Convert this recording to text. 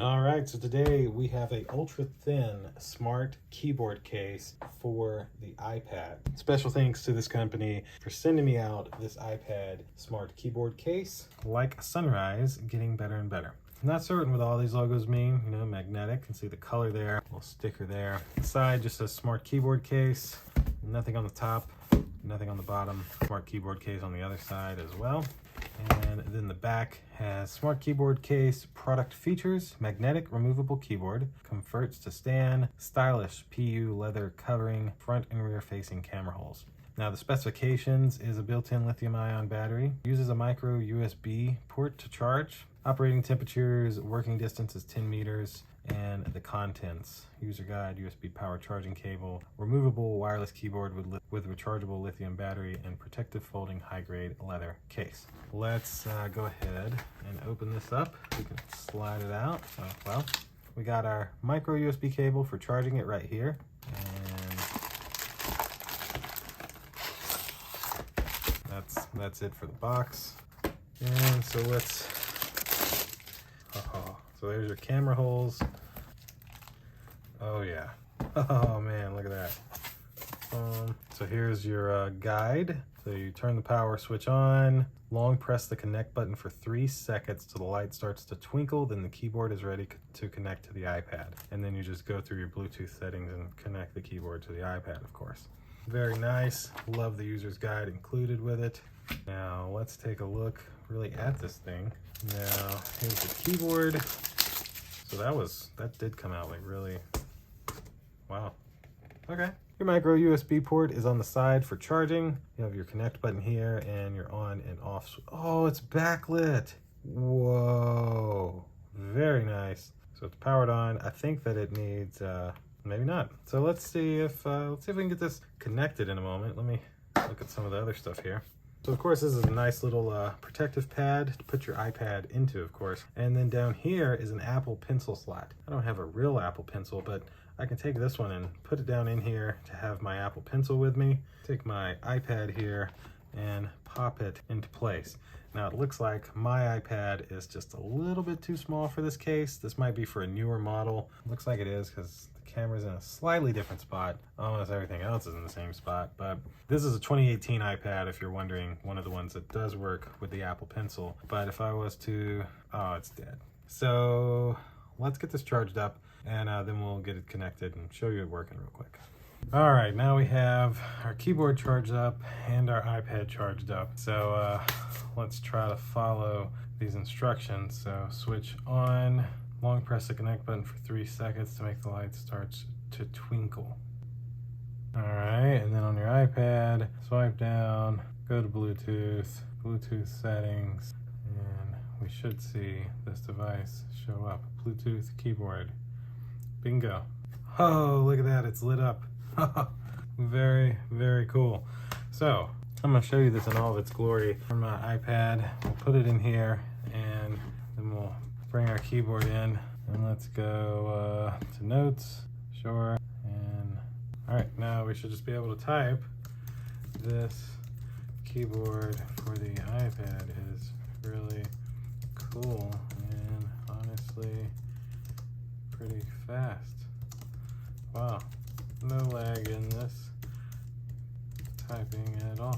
All right, so today we have a ultra thin smart keyboard case for the iPad. Special thanks to this company for sending me out this iPad smart keyboard case. Like sunrise, getting better and better. I'm not certain what all these logos mean, magnetic. You can see the color there, little sticker there. The side just says smart keyboard case, nothing on the top, nothing on the bottom. Smart keyboard case on the other side as well. And then the back has smart keyboard case product features, magnetic removable keyboard, comforts to stand, stylish PU leather covering, front and rear facing camera holes. Now the specifications is a built-in lithium ion battery, uses a micro USB port to charge, operating temperatures, working distance is 10 meters, and the contents: user guide, USB power charging cable, removable wireless keyboard with rechargeable lithium battery, and protective folding high-grade leather case. Let's go ahead and open this up. We can slide it out. Well, we got our micro USB cable for charging it right here, and that's it for the box. And so let's so there's your camera holes. Oh yeah. Oh man, look at that. So here's your guide. So you turn the power switch on, long press the connect button for 3 seconds till the light starts to twinkle, then the keyboard is ready to connect to the iPad. And then you just go through your Bluetooth settings and connect the keyboard to the iPad, of course. Very nice. Love the user's guide included with it. Now let's take a look really at this thing. Now here's the keyboard. So that did come out like really, wow. Okay. Your micro USB port is on the side for charging. You have your connect button here and your on and off. Oh, it's backlit. Whoa, very nice. So it's powered on. I think that it needs, maybe not. So let's see if we can get this connected in a moment. Let me look at some of the other stuff here. So of course this is a nice little protective pad to put your iPad into, of course. And then down here is an Apple Pencil slot. I don't have a real Apple Pencil, but I can take this one and put it down in here to have my Apple Pencil with me. Take my iPad here and pop it into place. Now it looks like my iPad is just a little bit too small for this case. This might be for a newer model. Looks like it is because the camera's in a slightly different spot. Almost everything else is in the same spot, but this is a 2018 iPad, if you're wondering, one of the ones that does work with the Apple Pencil. But if I was to, oh, it's dead. So let's get this charged up and then we'll get it connected and show you it working real quick. All right, now we have our keyboard charged up and our iPad charged up. So let's try to follow these instructions. So switch on, long press the connect button for 3 seconds to make the light start to twinkle. All right, and then on your iPad, swipe down, go to Bluetooth settings, and we should see this device show up. Bluetooth keyboard. Bingo. Oh, look at that, it's lit up. Very, very cool. So I'm going to show you this in all of its glory from my iPad. We'll put it in here and then we'll bring our keyboard in and let's go to notes. Sure. And all right, now we should just be able to type. This keyboard for the iPad is really cool and honestly pretty fast. Wow. No lag in this typing at all.